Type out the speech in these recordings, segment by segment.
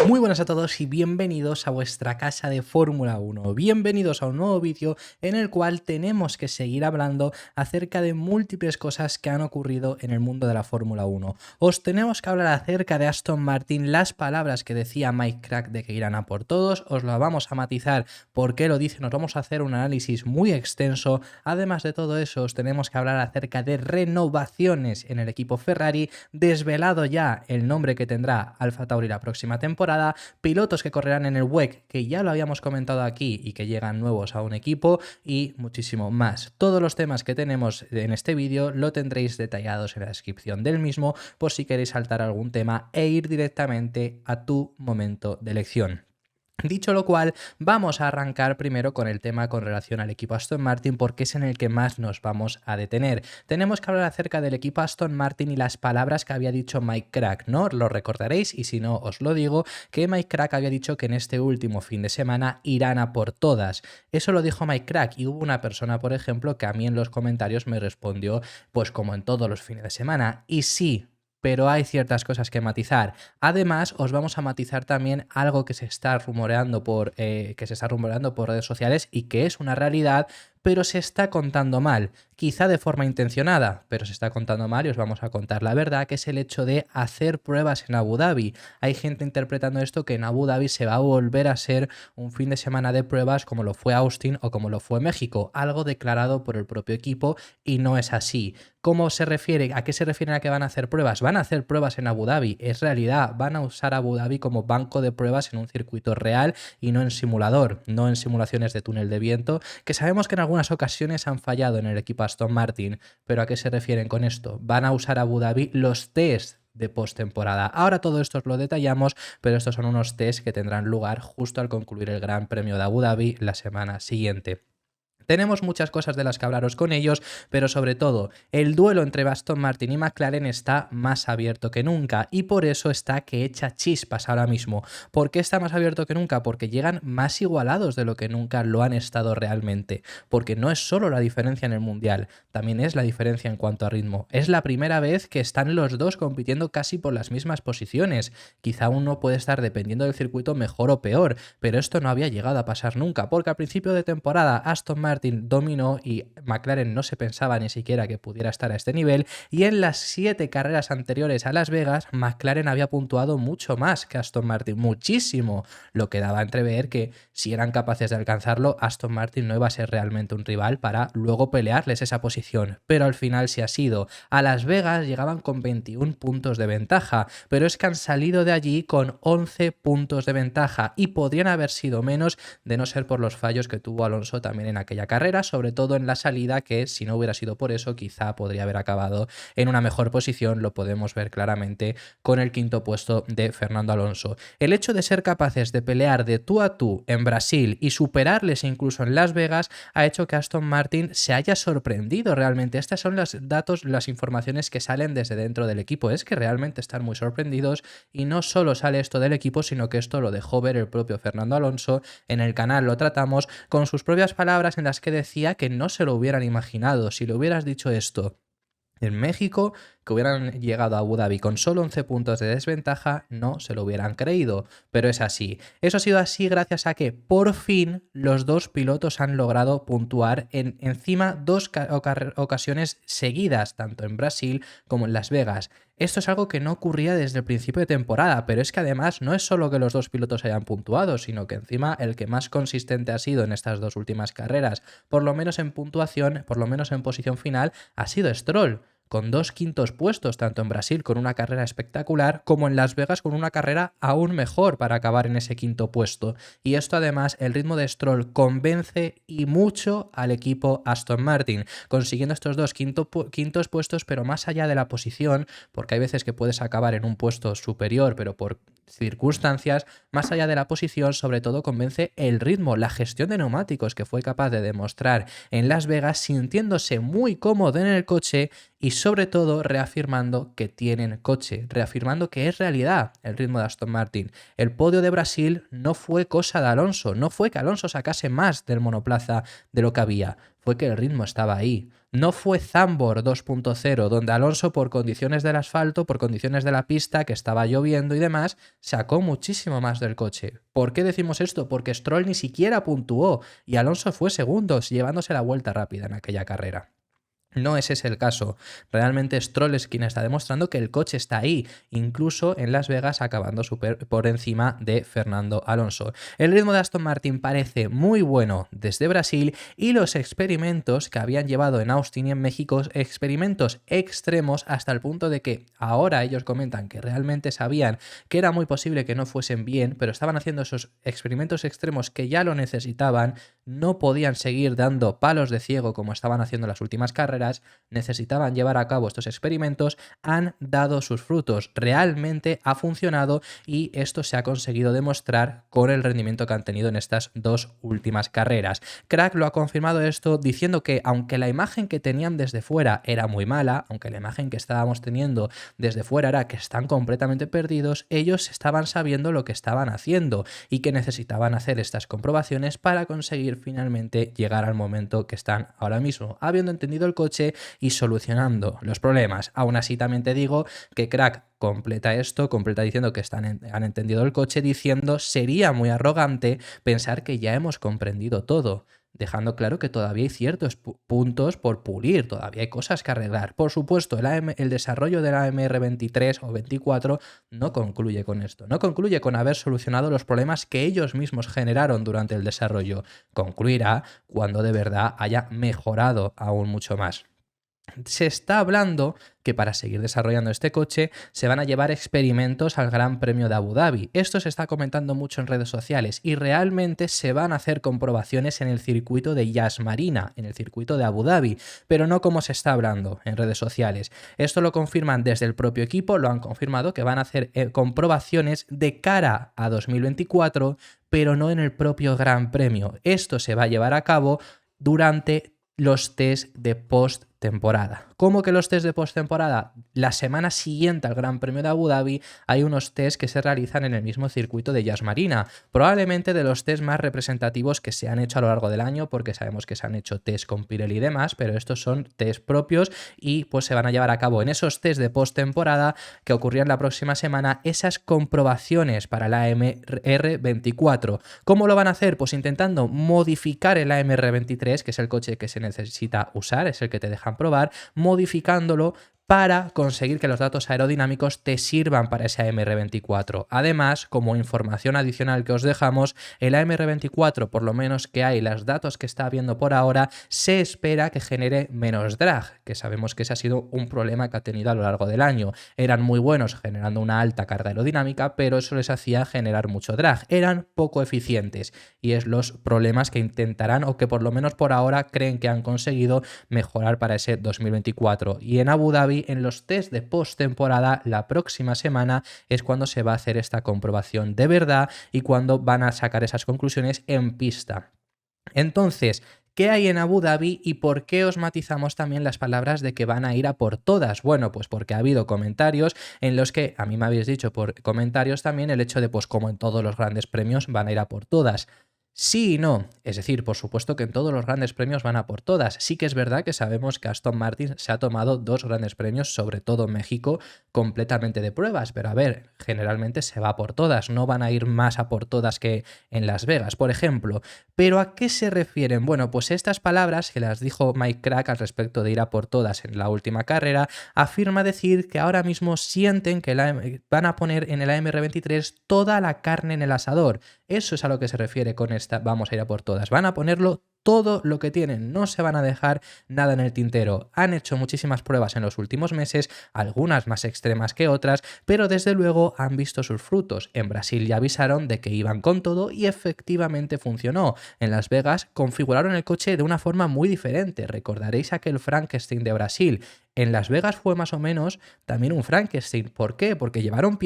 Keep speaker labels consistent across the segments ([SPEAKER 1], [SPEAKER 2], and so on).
[SPEAKER 1] Muy buenas a todos y bienvenidos a vuestra casa de Fórmula 1. Bienvenidos a un nuevo vídeo en el cual tenemos que seguir hablando acerca de múltiples cosas que han ocurrido en el mundo de la Fórmula 1. Os tenemos que hablar acerca de Aston Martin, las palabras que decía Mike Krack de que irán a por todos, os lo vamos a matizar por qué lo dice, nos vamos a hacer un análisis muy extenso. Además de todo eso, os tenemos que hablar acerca de renovaciones en el equipo Ferrari, desvelado ya el nombre que tendrá Alfa Tauri la próxima temporada, pilotos que correrán en el WEC, que ya lo habíamos comentado aquí y que llegan nuevos a un equipo, y muchísimo más. Todos los temas que tenemos en este vídeo lo tendréis detallados en la descripción del mismo por si queréis saltar algún tema e ir directamente a tu momento de elección. Dicho lo cual, vamos a arrancar primero con el tema con relación al equipo Aston Martin porque es en el que más nos vamos a detener. Tenemos que hablar acerca del equipo Aston Martin y las palabras que había dicho Mike Krack, ¿no? Lo recordaréis y si no os lo digo, que Mike Krack había dicho que en este último fin de semana irán a por todas. Eso lo dijo Mike Krack y hubo una persona, por ejemplo, que a mí en los comentarios me respondió, pues como en todos los fines de semana, y sí, pero hay ciertas cosas que matizar. Además, os vamos a matizar también algo que se está rumoreando por redes sociales y que es una realidad, pero se está contando mal, quizá de forma intencionada, pero se está contando mal y os vamos a contar la verdad, que es el hecho de hacer pruebas en Abu Dhabi. Hay gente interpretando esto que en Abu Dhabi se va a volver a ser un fin de semana de pruebas como lo fue Austin o como lo fue México, algo declarado por el propio equipo y no es así. ¿Cómo se refiere? ¿A qué se refieren a que van a hacer pruebas? Van a hacer pruebas en Abu Dhabi, es realidad, van a usar Abu Dhabi como banco de pruebas en un circuito real y no en simulador, no en simulaciones de túnel de viento, que sabemos que en algunas ocasiones han fallado en el equipo Aston Martin, pero ¿a qué se refieren con esto? Van a usar Abu Dhabi los test de postemporada. Ahora todo esto os lo detallamos, pero estos son unos test que tendrán lugar justo al concluir el Gran Premio de Abu Dhabi la semana siguiente. Tenemos muchas cosas de las que hablaros con ellos, pero sobre todo, el duelo entre Aston Martin y McLaren está más abierto que nunca y por eso está que echa chispas ahora mismo. ¿Por qué está más abierto que nunca? Porque llegan más igualados de lo que nunca lo han estado realmente. Porque no es solo la diferencia en el Mundial, también es la diferencia en cuanto a ritmo. Es la primera vez que están los dos compitiendo casi por las mismas posiciones. Quizá uno puede estar, dependiendo del circuito, mejor o peor, pero esto no había llegado a pasar nunca, porque al principio de temporada Aston Martin dominó y McLaren no se pensaba ni siquiera que pudiera estar a este nivel, y en las 7 carreras anteriores a Las Vegas McLaren había puntuado mucho más que Aston Martin, muchísimo, lo que daba a entrever que si eran capaces de alcanzarlo, Aston Martin no iba a ser realmente un rival para luego pelearles esa posición, pero al final sí ha sido. A Las Vegas llegaban con 21 puntos de ventaja, pero es que han salido de allí con 11 puntos de ventaja y podrían haber sido menos de no ser por los fallos que tuvo Alonso también en aquella carrera, sobre todo en la salida, que si no hubiera sido por eso quizá podría haber acabado en una mejor posición. Lo podemos ver claramente con el quinto puesto de Fernando Alonso. El hecho de ser capaces de pelear de tú a tú en Brasil y superarles incluso en Las Vegas ha hecho que Aston Martin se haya sorprendido realmente. Estas son los datos, las informaciones que salen desde dentro del equipo. Es que realmente están muy sorprendidos y no solo sale esto del equipo, sino que esto lo dejó ver el propio Fernando Alonso. En el canal lo tratamos con sus propias palabras en las que decía que no se lo hubieran imaginado. Si le hubieras dicho esto en México, que hubieran llegado a Abu Dhabi con solo 11 puntos de desventaja, no se lo hubieran creído, pero es así. Eso ha sido así gracias a que por fin los dos pilotos han logrado puntuar en encima dos ocasiones seguidas, tanto en Brasil como en Las Vegas. Esto es algo que no ocurría desde el principio de temporada, pero es que además no es solo que los dos pilotos hayan puntuado, sino que encima el que más consistente ha sido en estas dos últimas carreras, por lo menos en puntuación, por lo menos en posición final, ha sido Stroll, con 2 quintos puestos, tanto en Brasil con una carrera espectacular, como en Las Vegas con una carrera aún mejor para acabar en ese quinto puesto. Y esto además, el ritmo de Stroll convence y mucho al equipo Aston Martin, consiguiendo estos 2 quintos puestos, pero más allá de la posición, porque hay veces que puedes acabar en un puesto superior, pero por circunstancias, más allá de la posición, sobre todo convence el ritmo, la gestión de neumáticos que fue capaz de demostrar en Las Vegas, sintiéndose muy cómodo en el coche y sobre todo reafirmando que tienen coche, reafirmando que es realidad el ritmo de Aston Martin. El podio de Brasil no fue cosa de Alonso, no fue que Alonso sacase más del monoplaza de lo que había, fue que el ritmo estaba ahí. No fue Zandvoort 2.0, donde Alonso, por condiciones del asfalto, por condiciones de la pista, que estaba lloviendo y demás, sacó muchísimo más del coche. ¿Por qué decimos esto? Porque Stroll ni siquiera puntuó y Alonso fue segundo, llevándose la vuelta rápida en aquella carrera. No ese es el caso. Realmente Stroll es quien está demostrando que el coche está ahí, incluso en Las Vegas acabando por encima de Fernando Alonso. El ritmo de Aston Martin parece muy bueno desde Brasil y los experimentos que habían llevado en Austin y en México, experimentos extremos hasta el punto de que ahora ellos comentan que realmente sabían que era muy posible que no fuesen bien, pero estaban haciendo esos experimentos extremos que ya lo necesitaban, no podían seguir dando palos de ciego como estaban haciendo en las últimas carreras, necesitaban llevar a cabo estos experimentos, han dado sus frutos, realmente ha funcionado y esto se ha conseguido demostrar con el rendimiento que han tenido en estas dos últimas carreras. Crack lo ha confirmado esto diciendo que aunque la imagen que tenían desde fuera era muy mala, aunque la imagen que estábamos teniendo desde fuera era que están completamente perdidos, ellos estaban sabiendo lo que estaban haciendo y que necesitaban hacer estas comprobaciones para conseguir finalmente llegar al momento que están ahora mismo, habiendo entendido el coche y solucionando los problemas. Aún así también te digo que Crack completa esto, completa diciendo que han entendido el coche, diciendo sería muy arrogante pensar que ya hemos comprendido todo, dejando claro que todavía hay ciertos puntos por pulir, todavía hay cosas que arreglar. Por supuesto, el desarrollo de la AMR 23 o 24 no concluye con esto, no concluye con haber solucionado los problemas que ellos mismos generaron durante el desarrollo, concluirá cuando de verdad haya mejorado aún mucho más. Se está hablando que para seguir desarrollando este coche se van a llevar experimentos al Gran Premio de Abu Dhabi. Esto se está comentando mucho en redes sociales y realmente se van a hacer comprobaciones en el circuito de Yas Marina, en el circuito de Abu Dhabi, pero no como se está hablando en redes sociales. Esto lo confirman desde el propio equipo, lo han confirmado que van a hacer comprobaciones de cara a 2024, pero no en el propio Gran Premio. Esto se va a llevar a cabo durante los test de post-temporada. ¿Cómo que los test de post-temporada? La semana siguiente al Gran Premio de Abu Dhabi hay unos test que se realizan en el mismo circuito de Yas Marina, probablemente de los test más representativos que se han hecho a lo largo del año, porque sabemos que se han hecho test con Pirelli y demás, pero estos son test propios y pues se van a llevar a cabo en esos test de post-temporada que ocurrían la próxima semana esas comprobaciones para la AMR24. ¿Cómo lo van a hacer? Pues intentando modificar el AMR23, que es el coche que se necesita usar, es el que te dejan probar, modificándolo para conseguir que los datos aerodinámicos te sirvan para ese AMR24. Además, como información adicional que os dejamos, el AMR24, por lo menos que hay los datos que está habiendo por ahora, se espera que genere menos drag, que sabemos que ese ha sido un problema que ha tenido a lo largo del año. Eran muy buenos generando una alta carga aerodinámica, pero eso les hacía generar mucho drag. Eran poco eficientes y es los problemas que intentarán o que por lo menos por ahora creen que han conseguido mejorar para ese 2024. Y en Abu Dhabi, en los test de postemporada, la próxima semana es cuando se va a hacer esta comprobación de verdad y cuando van a sacar esas conclusiones en pista. Entonces, ¿qué hay en Abu Dhabi y por qué os matizamos también las palabras de que van a ir a por todas? Bueno, pues porque ha habido comentarios en los que a mí me habéis dicho por comentarios también el hecho de, pues como en todos los grandes premios, van a ir a por todas. Sí y no, es decir, por supuesto que en todos los grandes premios van a por todas. Sí que es verdad que sabemos que Aston Martin se ha tomado 2 grandes premios, sobre todo México, completamente de pruebas, pero a ver, generalmente se va por todas, no van a ir más a por todas que en Las Vegas, por ejemplo. ¿Pero a qué se refieren? Bueno, pues estas palabras que las dijo Mike Crack al respecto de ir a por todas en la última carrera, afirma decir que ahora mismo sienten que van a poner en el AMR23 toda la carne en el asador. Eso es a lo que se refiere con vamos a ir a por todas. Van a ponerlo todo lo que tienen, no se van a dejar nada en el tintero. Han hecho muchísimas pruebas en los últimos meses, algunas más extremas que otras, pero desde luego han visto sus frutos. En Brasil ya avisaron de que iban con todo y efectivamente funcionó. En Las Vegas configuraron el coche de una forma muy diferente. Recordaréis aquel Frankenstein de Brasil. En Las Vegas fue más o menos también un Frankenstein. ¿Por qué? Porque llevaron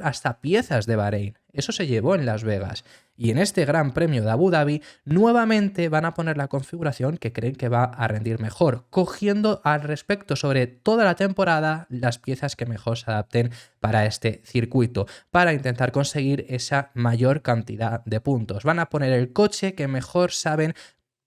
[SPEAKER 1] hasta piezas de Bahrein. Eso se llevó en Las Vegas. Y en este Gran Premio de Abu Dhabi, nuevamente van a poner la configuración que creen que va a rendir mejor, cogiendo al respecto sobre toda la temporada las piezas que mejor se adapten para este circuito, para intentar conseguir esa mayor cantidad de puntos. Van a poner el coche que mejor saben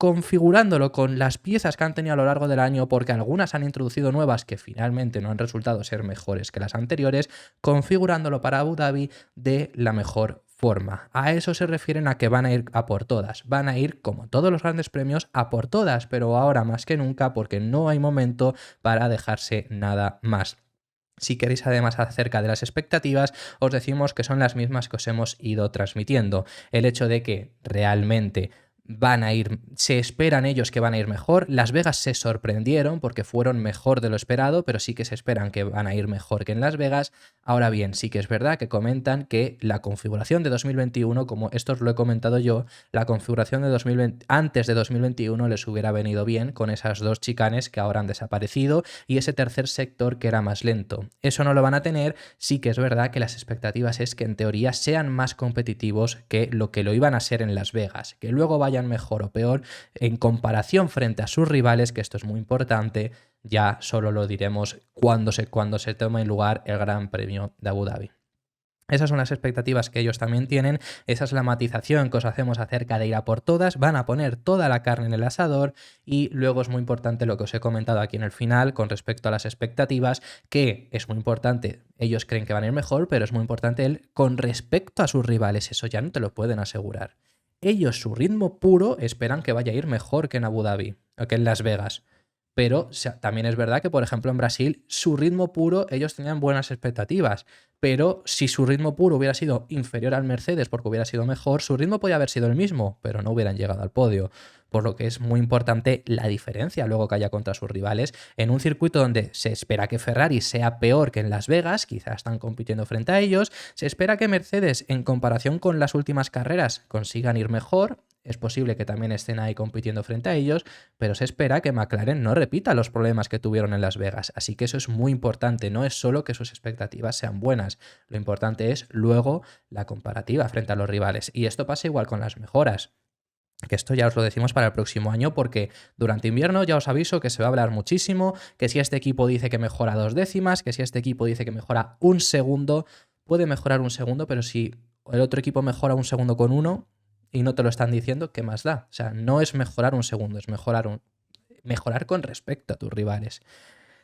[SPEAKER 1] configurándolo con las piezas que han tenido a lo largo del año, porque algunas han introducido nuevas que finalmente no han resultado ser mejores que las anteriores, configurándolo para Abu Dhabi de la mejor forma. A eso se refieren a que van a ir a por todas. Van a ir, como todos los grandes premios, a por todas, pero ahora más que nunca porque no hay momento para dejarse nada más. Si queréis además acerca de las expectativas, os decimos que son las mismas que os hemos ido transmitiendo. El hecho de que realmente van a ir, se esperan ellos que van a ir mejor. Las Vegas se sorprendieron porque fueron mejor de lo esperado, pero sí que se esperan que van a ir mejor que en Las Vegas. Ahora bien, sí que es verdad que comentan que la configuración de 2021, como esto os lo he comentado yo, la configuración de 2020, antes de 2021 les hubiera venido bien con esas dos chicanes que ahora han desaparecido y ese tercer sector que era más lento. Eso no lo van a tener. Sí que es verdad que las expectativas es que en teoría sean más competitivos que lo iban a ser en Las Vegas, que luego vayan mejor o peor en comparación frente a sus rivales, que esto es muy importante, ya solo lo diremos cuando se tome en lugar el Gran Premio de Abu Dhabi. Esas son las expectativas que ellos también tienen, esa es la matización que os hacemos acerca de ir a por todas, van a poner toda la carne en el asador y luego es muy importante lo que os he comentado aquí en el final con respecto a las expectativas, que es muy importante, ellos creen que van a ir mejor, pero es muy importante el con respecto a sus rivales, eso ya no te lo pueden asegurar. Ellos, su ritmo puro, esperan que vaya a ir mejor que en Abu Dhabi o que en Las Vegas. Pero también es verdad que, por ejemplo, en Brasil, su ritmo puro, ellos tenían buenas expectativas. Pero si su ritmo puro hubiera sido inferior al Mercedes porque hubiera sido mejor, su ritmo podía haber sido el mismo, pero no hubieran llegado al podio. Por lo que es muy importante la diferencia luego que haya contra sus rivales. En un circuito donde se espera que Ferrari sea peor que en Las Vegas, quizás están compitiendo frente a ellos, se espera que Mercedes, en comparación con las últimas carreras, consigan ir mejor. Es posible que también estén ahí compitiendo frente a ellos, pero se espera que McLaren no repita los problemas que tuvieron en Las Vegas. Así que eso es muy importante, no es solo que sus expectativas sean buenas, lo importante es luego la comparativa frente a los rivales. Y esto pasa igual con las mejoras, que esto ya os lo decimos para el próximo año porque durante invierno ya os aviso que se va a hablar muchísimo, que si este equipo dice que mejora 2 décimas, que si este equipo dice que mejora 1 segundo, puede mejorar 1 segundo, pero si el otro equipo mejora 1 segundo con uno y no te lo están diciendo, ¿qué más da? O sea, no es mejorar 1 segundo, es mejorar con respecto a tus rivales.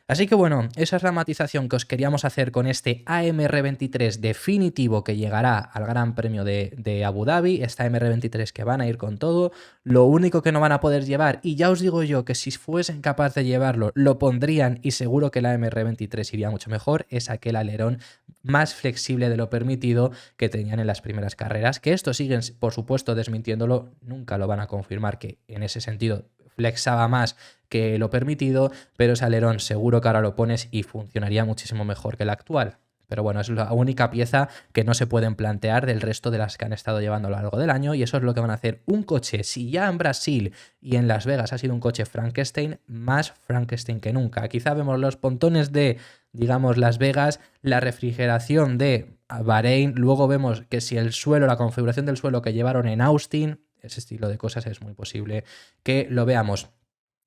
[SPEAKER 1] Así que bueno, esa es la matización que os queríamos hacer con este AMR23 definitivo que llegará al Gran Premio de Abu Dhabi, esta AMR23 que van a ir con todo. Lo único que no van a poder llevar, y ya os digo yo que si fuesen capaces de llevarlo, lo pondrían y seguro que la AMR23 iría mucho mejor, es aquel alerón más flexible de lo permitido que tenían en las primeras carreras, que esto siguen por supuesto desmintiéndolo, nunca lo van a confirmar que en ese sentido flexaba más que lo permitido, pero ese alerón seguro que ahora lo pones y funcionaría muchísimo mejor que el actual. Pero bueno, es la única pieza que no se pueden plantear del resto de las que han estado llevando a lo largo del año y eso es lo que van a hacer un coche. Si ya en Brasil y en Las Vegas ha sido un coche Frankenstein, más Frankenstein que nunca. Quizá vemos los pontones de, digamos, Las Vegas, la refrigeración de Bahrein, luego vemos que si el suelo, la configuración del suelo que llevaron en Austin, ese estilo de cosas es muy posible que lo veamos.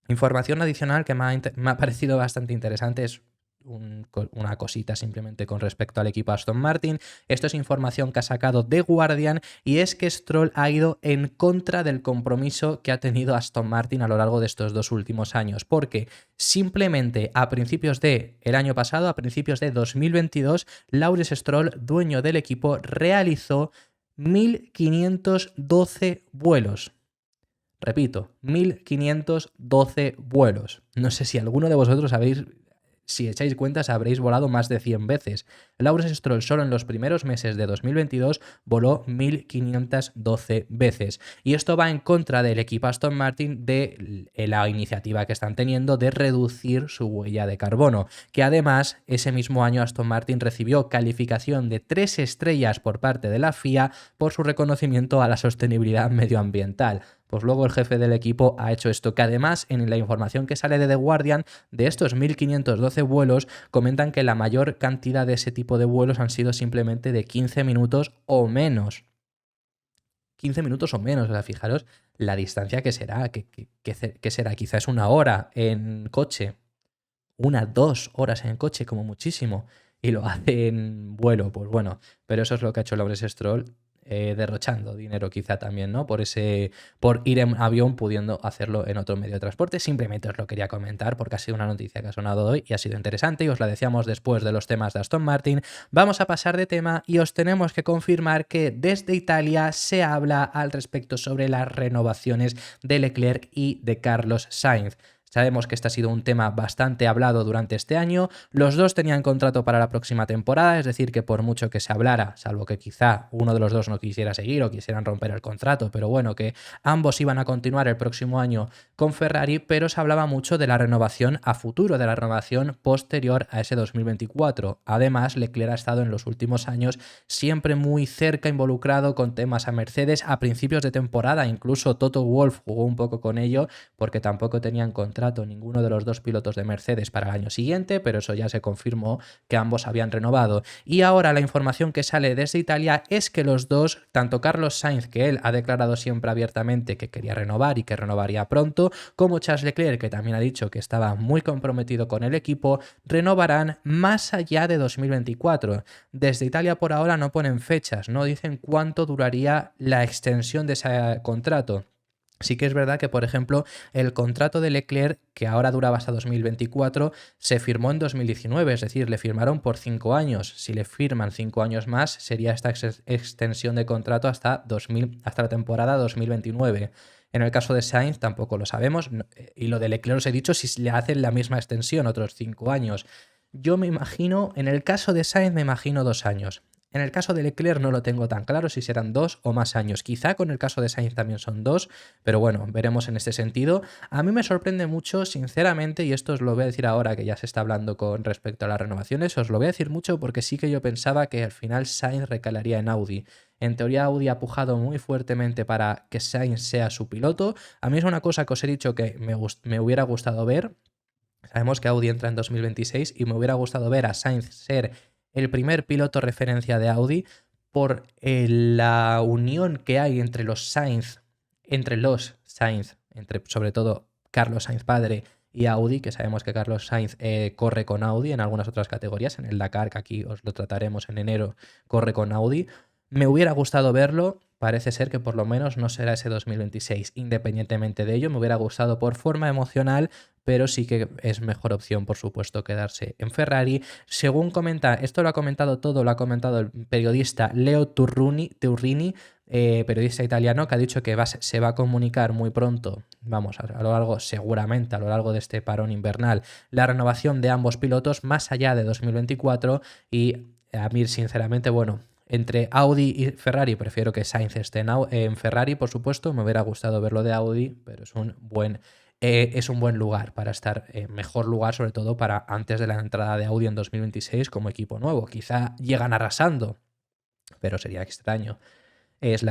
[SPEAKER 1] Información adicional que me ha parecido bastante interesante es una cosita simplemente con respecto al equipo Aston Martin. Esto es información que ha sacado The Guardian y es que Stroll ha ido en contra del compromiso que ha tenido Aston Martin a lo largo de estos 2 últimos años, porque simplemente a principios del año pasado, a principios de 2022, Lawrence Stroll, dueño del equipo, realizó 1.512 vuelos. Repito, 1.512 vuelos. No sé si alguno de vosotros si echáis cuentas, habréis volado más de 100 veces. Lawrence Stroll solo en los primeros meses de 2022 voló 1.512 veces. Y esto va en contra del equipo Aston Martin de la iniciativa que están teniendo de reducir su huella de carbono. Que además, ese mismo año Aston Martin recibió calificación de 3 estrellas por parte de la FIA por su reconocimiento a la sostenibilidad medioambiental. Pues luego el jefe del equipo ha hecho esto, que además en la información que sale de The Guardian, de estos 1.512 vuelos, comentan que la mayor cantidad de ese tipo de vuelos han sido simplemente de 15 minutos o menos. 15 minutos o menos, o sea, fijaros la distancia que será, que será quizás 1 hora en coche, 2 horas en coche como muchísimo, y lo hace en vuelo, pues bueno, pero eso es lo que ha hecho Lawrence Stroll. derrochando dinero quizá también, ¿no? Por ir en avión pudiendo hacerlo en otro medio de transporte. Simplemente os lo quería comentar porque ha sido una noticia que ha sonado hoy y ha sido interesante y os la decíamos después de los temas de Aston Martin. Vamos a pasar de tema y os tenemos que confirmar que desde Italia se habla al respecto sobre las renovaciones de Leclerc y de Carlos Sainz. Sabemos que este ha sido un tema bastante hablado durante este año. Los dos tenían contrato para la próxima temporada, es decir, que por mucho que se hablara, salvo que quizá uno de los dos no quisiera seguir o quisieran romper el contrato, pero bueno, que ambos iban a continuar el próximo año con Ferrari, pero se hablaba mucho de la renovación a futuro, de la renovación posterior a ese 2024. Además, Leclerc ha estado en los últimos años siempre muy cerca involucrado con temas a Mercedes a principios de temporada. Incluso Toto Wolff jugó un poco con ello porque tampoco tenían contrato ninguno de los dos pilotos de Mercedes para el año siguiente, pero eso ya se confirmó que ambos habían renovado. Y ahora la información que sale desde Italia es que los dos, tanto Carlos Sainz, que él ha declarado siempre abiertamente que quería renovar y que renovaría pronto, como Charles Leclerc, que también ha dicho que estaba muy comprometido con el equipo, renovarán más allá de 2024. Desde Italia por ahora no ponen fechas, no dicen cuánto duraría la extensión de ese contrato. Sí que es verdad que, por ejemplo, el contrato de Leclerc, que ahora duraba hasta 2024, se firmó en 2019, es decir, le firmaron por 5 años. Si le firman 5 años más, sería esta extensión de contrato hasta la temporada 2029. En el caso de Sainz tampoco lo sabemos, y lo de Leclerc os he dicho si le hacen la misma extensión, otros 5 años. Yo me imagino, en el caso de Sainz me imagino 2 años. En el caso de Leclerc no lo tengo tan claro si serán 2 o más años. Quizá con el caso de Sainz también son 2, pero bueno, veremos en este sentido. A mí me sorprende mucho, sinceramente, y esto os lo voy a decir ahora que ya se está hablando con respecto a las renovaciones, os lo voy a decir mucho porque sí que yo pensaba que al final Sainz recalaría en Audi. En teoría Audi ha pujado muy fuertemente para que Sainz sea su piloto. A mí es una cosa que os he dicho que me hubiera gustado ver. Sabemos que Audi entra en 2026 y me hubiera gustado ver a Sainz ser el primer piloto referencia de Audi por la unión que hay entre los Sainz, entre sobre todo Carlos Sainz padre y Audi, que sabemos que Carlos Sainz corre con Audi en algunas otras categorías, en el Dakar, que aquí os lo trataremos en enero, corre con Audi. Me hubiera gustado verlo, parece ser que por lo menos no será ese 2026. Independientemente de ello, me hubiera gustado por forma emocional, pero sí que es mejor opción, por supuesto, quedarse en Ferrari. Según comenta, esto lo ha comentado todo, lo ha comentado el periodista Leo Turrini, periodista italiano, que ha dicho que se va a comunicar muy pronto, seguramente a lo largo de este parón invernal, la renovación de ambos pilotos más allá de 2024 y a mí, sinceramente, bueno, entre Audi y Ferrari prefiero que Sainz esté en Ferrari, por supuesto, me hubiera gustado verlo de Audi, pero es un buen lugar para estar, mejor lugar sobre todo para antes de la entrada de Audi en 2026 como equipo nuevo. Quizá llegan arrasando, pero sería extraño. Es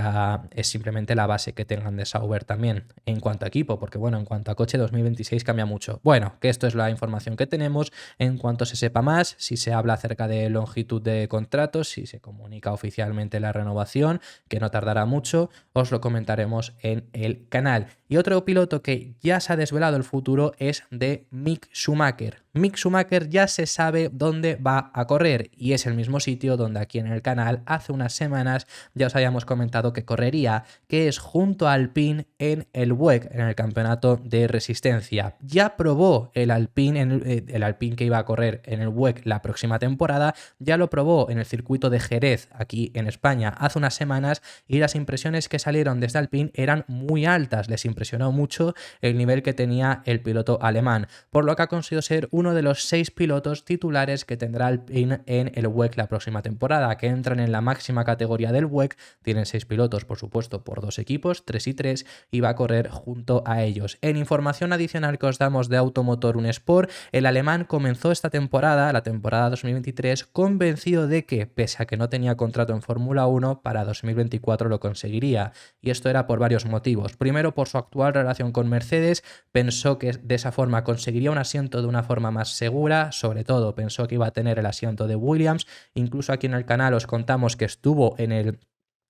[SPEAKER 1] simplemente la base que tengan de Sauber también en cuanto a equipo, porque bueno, en cuanto a coche 2026 cambia mucho. Bueno, que esto es la información que tenemos. En cuanto se sepa más, si se habla acerca de longitud de contratos, si se comunica oficialmente la renovación, que no tardará mucho, os lo comentaremos en el canal. Y otro piloto que ya se ha desvelado el futuro es de Mick Schumacher. Mick Schumacher ya se sabe dónde va a correr y es el mismo sitio donde aquí en el canal hace unas semanas ya os habíamos comentado que correría, que es junto a Alpine en el WEC, en el campeonato de resistencia. Ya probó el Alpine, el Alpine que iba a correr en el WEC la próxima temporada, ya lo probó en el circuito de Jerez aquí en España hace unas semanas y las impresiones que salieron desde Alpine eran muy altas, les impresionó mucho el nivel que tenía el piloto alemán, por lo que ha conseguido ser uno de los 6 pilotos titulares que tendrá Alpine en el WEC la próxima temporada, que entran en la máxima categoría del WEC. Tienen 6 pilotos, por supuesto, por 2 equipos, 3 y 3, y va a correr junto a ellos. En información adicional que os damos de Automotor Un Sport, el alemán comenzó esta temporada, la temporada 2023, convencido de que, pese a que no tenía contrato en Fórmula 1, para 2024 lo conseguiría. Y esto era por varios motivos. Primero, por su actual relación con Mercedes, pensó que de esa forma conseguiría un asiento de una forma más segura, sobre todo pensó que iba a tener el asiento de Williams. Incluso aquí en el canal os contamos que estuvo en el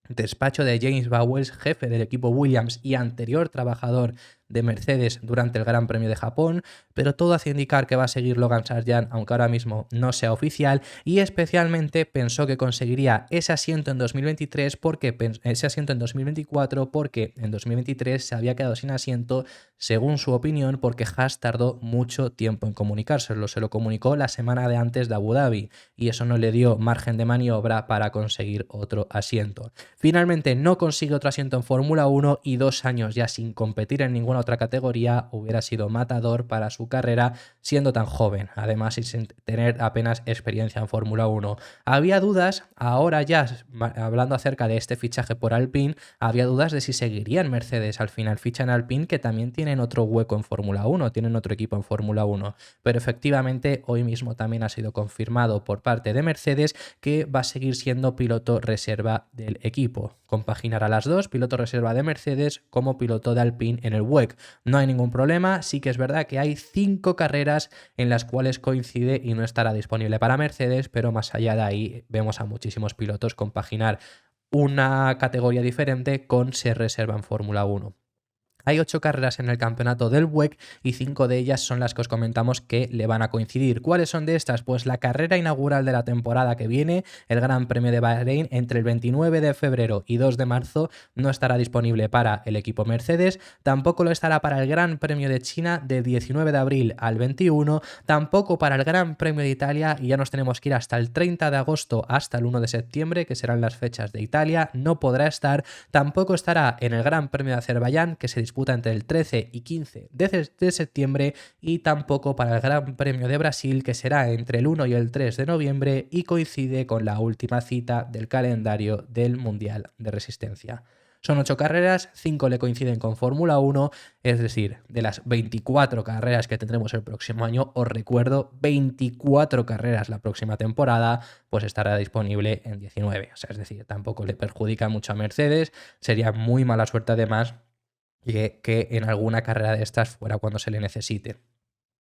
[SPEAKER 1] despacho de James Vowles, jefe del equipo Williams y anterior trabajador de Mercedes durante el Gran Premio de Japón, pero todo hace indicar que va a seguir Logan Sargeant, aunque ahora mismo no sea oficial, y especialmente pensó que conseguiría ese asiento en 2023 ese asiento en 2024 porque en 2023 se había quedado sin asiento, según su opinión, porque Haas tardó mucho tiempo en comunicárselo. Se lo comunicó la semana de antes de Abu Dhabi y eso no le dio margen de maniobra para conseguir otro asiento. Finalmente no consigue otro asiento en Fórmula 1 y 2 años ya sin competir en ninguna otra categoría hubiera sido matador para su carrera siendo tan joven, además y sin tener apenas experiencia en Fórmula 1. Había dudas, ahora ya hablando acerca de este fichaje por Alpine, había dudas de si seguiría en Mercedes. Al final fichan Alpine, que también tienen otro hueco en Fórmula 1, tienen otro equipo en Fórmula 1, pero efectivamente hoy mismo también ha sido confirmado por parte de Mercedes que va a seguir siendo piloto reserva del equipo. Compaginará las dos, piloto reserva de Mercedes como piloto de Alpine en el WEC. No hay ningún problema, sí que es verdad que hay 5 carreras en las cuales coincide y no estará disponible para Mercedes, pero más allá de ahí vemos a muchísimos pilotos compaginar una categoría diferente con ser reserva en Fórmula 1. Hay 8 carreras en el campeonato del WEC y 5 de ellas son las que os comentamos que le van a coincidir. ¿Cuáles son de estas? Pues la carrera inaugural de la temporada que viene, el Gran Premio de Bahrein, entre el 29 de febrero y 2 de marzo, no estará disponible para el equipo Mercedes, tampoco lo estará para el Gran Premio de China del 19 de abril al 21, tampoco para el Gran Premio de Italia, y ya nos tenemos que ir hasta el 30 de agosto hasta el 1 de septiembre, que serán las fechas de Italia, no podrá estar, tampoco estará en el Gran Premio de Azerbaiyán, que se disputa entre el 13 y 15 de septiembre, y tampoco para el Gran Premio de Brasil, que será entre el 1 y el 3 de noviembre y coincide con la última cita del calendario del Mundial de Resistencia. Son 8 carreras, 5 le coinciden con Fórmula 1, es decir, de las 24 carreras que tendremos el próximo año, os recuerdo, 24 carreras la próxima temporada, pues estará disponible en 19. O sea, es decir, tampoco le perjudica mucho a Mercedes, sería muy mala suerte además que en alguna carrera de estas fuera cuando se le necesite.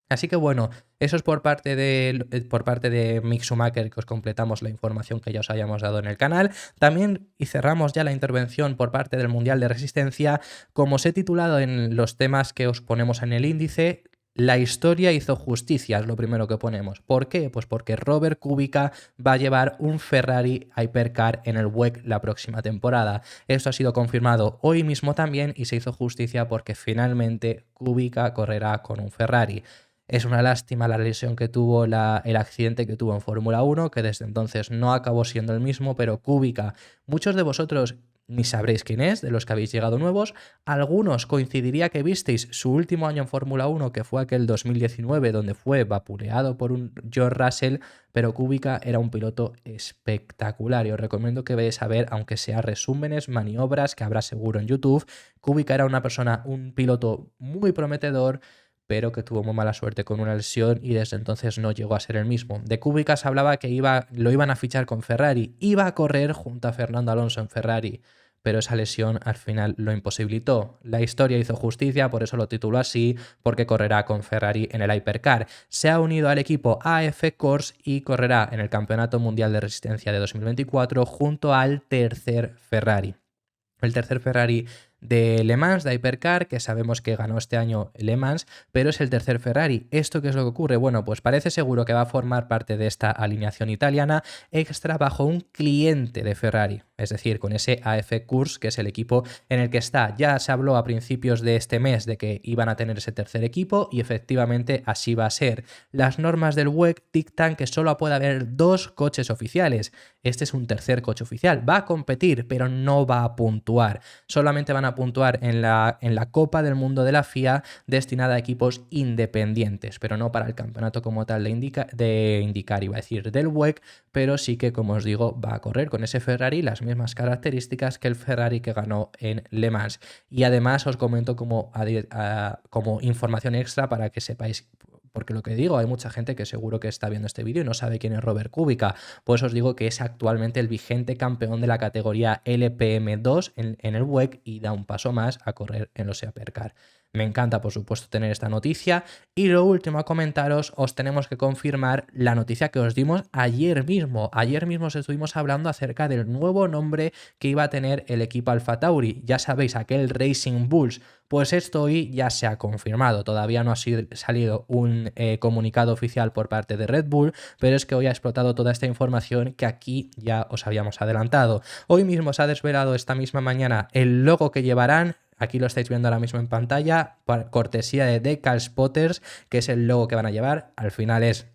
[SPEAKER 1] Así que bueno, eso es por parte de Mick Schumacher, que os completamos la información que ya os hayamos dado en el canal. También, y cerramos ya la intervención por parte del Mundial de Resistencia, como os he titulado en los temas que os ponemos en el índice, la historia hizo justicia, es lo primero que ponemos. ¿Por qué? Pues porque Robert Kubica va a llevar un Ferrari Hypercar en el WEC la próxima temporada. Esto ha sido confirmado hoy mismo también y se hizo justicia porque finalmente Kubica correrá con un Ferrari. Es una lástima la lesión que tuvo, el accidente que tuvo en Fórmula 1, que desde entonces no acabó siendo el mismo, pero Kubica, muchos de vosotros ni sabréis quién es, de los que habéis llegado nuevos. Algunos coincidiría que visteis su último año en Fórmula 1, que fue aquel 2019, donde fue vapuleado por un George Russell, pero Kubica era un piloto espectacular y os recomiendo que veáis a ver, aunque sea resúmenes, maniobras, que habrá seguro en YouTube. Kubica era un piloto muy prometedor, pero que tuvo muy mala suerte con una lesión y desde entonces no llegó a ser el mismo. De Kubica se hablaba que lo iban a fichar con Ferrari, iba a correr junto a Fernando Alonso en Ferrari, pero esa lesión al final lo imposibilitó. La historia hizo justicia, por eso lo tituló así, porque correrá con Ferrari en el Hypercar. Se ha unido al equipo AF Corse y correrá en el Campeonato Mundial de Resistencia de 2024 junto al tercer Ferrari. El tercer Ferrari de Le Mans, de Hypercar, que sabemos que ganó este año Le Mans, pero es el tercer Ferrari. ¿Esto qué es lo que ocurre? Bueno, pues parece seguro que va a formar parte de esta alineación italiana extra bajo un cliente de Ferrari, es decir, con ese AF Corse, que es el equipo en el que está. Ya se habló a principios de este mes de que iban a tener ese tercer equipo y efectivamente así va a ser. Las normas del WEC dictan que solo puede haber 2 coches oficiales. Este es un tercer coche oficial. Va a competir, pero no va a puntuar. Solamente van a puntuar en la Copa del Mundo de la FIA destinada a equipos independientes, pero no para el campeonato como tal de IndyCar, iba a decir del WEC, pero sí que, como os digo, va a correr con ese Ferrari, las mismas características que el Ferrari que ganó en Le Mans. Y además os comento como información extra para que sepáis, porque lo que digo, hay mucha gente que seguro que está viendo este vídeo y no sabe quién es Robert Kubica. Pues os digo que es actualmente el vigente campeón de la categoría LPM2 en el WEC y da un paso más a correr en los Hypercar. Me encanta, por supuesto, tener esta noticia. Y lo último a comentaros, os tenemos que confirmar la noticia que os dimos ayer mismo. Ayer mismo os estuvimos hablando acerca del nuevo nombre que iba a tener el equipo AlphaTauri. Ya sabéis, aquel Racing Bulls. Pues esto hoy ya se ha confirmado. Todavía no ha salido un comunicado oficial por parte de Red Bull, pero es que hoy ha explotado toda esta información que aquí ya os habíamos adelantado. Hoy mismo se ha desvelado esta misma mañana el logo que llevarán. Aquí lo estáis viendo ahora mismo en pantalla, por cortesía de Decal Spotters, que es el logo que van a llevar. Al final es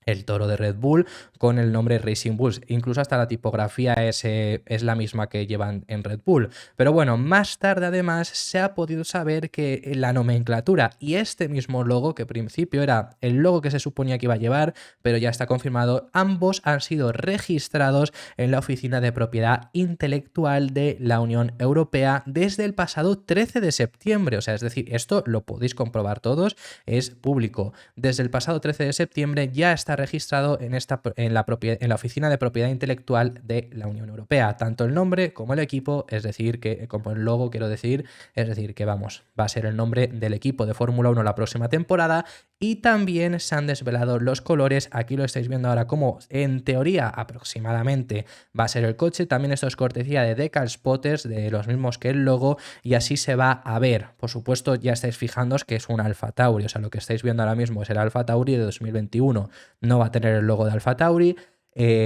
[SPEAKER 1] el toro de Red Bull con el nombre Racing Bulls. Incluso hasta la tipografía es la misma que llevan en Red Bull. Pero bueno, más tarde además se ha podido saber que la nomenclatura y este mismo logo, que al principio era el logo que se suponía que iba a llevar, pero ya está confirmado, ambos han sido registrados en la Oficina de Propiedad Intelectual de la Unión Europea desde el pasado 13 de septiembre. O sea, es decir, esto lo podéis comprobar todos, es público. Desde el pasado 13 de septiembre ya está registrado en la Oficina de Propiedad Intelectual de la Unión Europea, tanto el nombre como el equipo, es decir, que como el logo quiero decir, es decir, que vamos, va a ser el nombre del equipo de Fórmula 1 la próxima temporada. Y también se han desvelado los colores, aquí lo estáis viendo ahora como en teoría aproximadamente va a ser el coche. También esto es cortesía de Decal Spotters, de los mismos que el logo, y así se va a ver. Por supuesto, ya estáis fijándoos que es un AlphaTauri, o sea, lo que estáis viendo ahora mismo es el AlphaTauri de 2021. No va a tener el logo de AlphaTauri,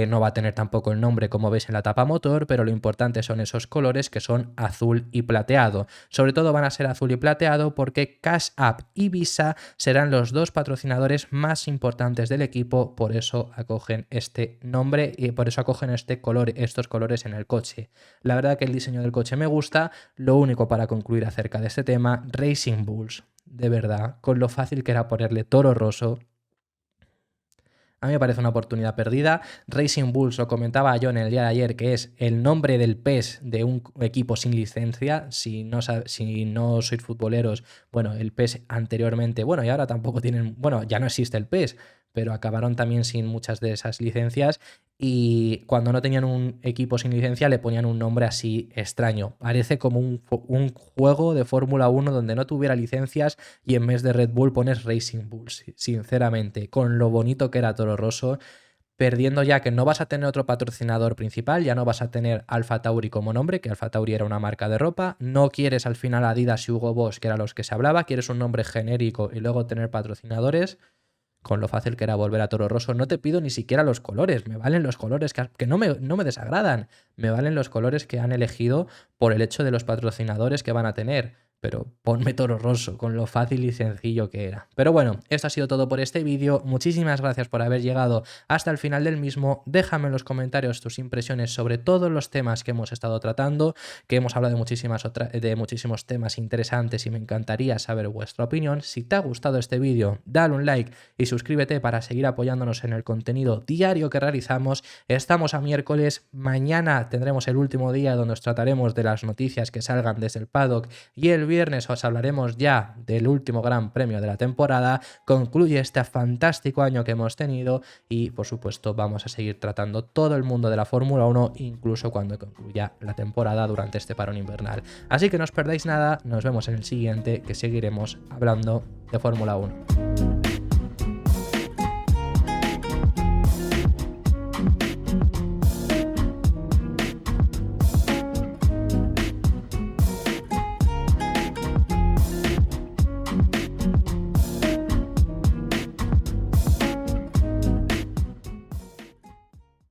[SPEAKER 1] no va a tener tampoco el nombre como veis en la tapa motor, pero lo importante son esos colores que son azul y plateado. Sobre todo van a ser azul y plateado porque Cash App y Visa serán los dos patrocinadores más importantes del equipo, por eso acogen este nombre y por eso acogen estos colores en el coche. La verdad que el diseño del coche me gusta. Lo único para concluir acerca de este tema, Racing Bulls, de verdad, con lo fácil que era ponerle Toro Rosso, a mí me parece una oportunidad perdida. Racing Bulls, lo comentaba yo en el día de ayer, que es el nombre del PES de un equipo sin licencia. Si no sois futboleros, bueno, el PES anteriormente, bueno, y ahora tampoco tienen, bueno, ya no existe el PES, pero acabaron también sin muchas de esas licencias. Y cuando no tenían un equipo sin licencia le ponían un nombre así extraño. Parece como un juego de Fórmula 1 donde no tuviera licencias y en vez de Red Bull pones Racing Bulls. Sinceramente, con lo bonito que era Toro Rosso, perdiendo ya que no vas a tener otro patrocinador principal, ya no vas a tener AlphaTauri como nombre, que AlphaTauri era una marca de ropa, no quieres al final Adidas y Hugo Boss, que eran los que se hablaba, quieres un nombre genérico y luego tener patrocinadores. Con lo fácil que era volver a Toro Rosso, no te pido ni siquiera los colores, me valen los colores que no me desagradan, me valen los colores que han elegido por el hecho de los patrocinadores que van a tener, pero ponme Toro Rosso, con lo fácil y sencillo que era. Pero bueno, esto ha sido todo por este vídeo, muchísimas gracias por haber llegado hasta el final del mismo. Déjame en los comentarios tus impresiones sobre todos los temas que hemos estado tratando, que hemos hablado de muchísimos temas interesantes y me encantaría saber vuestra opinión. Si te ha gustado este vídeo, dale un like y suscríbete para seguir apoyándonos en el contenido diario que realizamos. Estamos a miércoles, mañana tendremos el último día donde os trataremos de las noticias que salgan desde el paddock y el viernes os hablaremos ya del último gran premio de la temporada. Concluye este fantástico año que hemos tenido y por supuesto vamos a seguir tratando todo el mundo de la Fórmula 1 incluso cuando concluya la temporada durante este parón invernal. Así que no os perdáis nada, nos vemos en el siguiente que seguiremos hablando de Fórmula 1.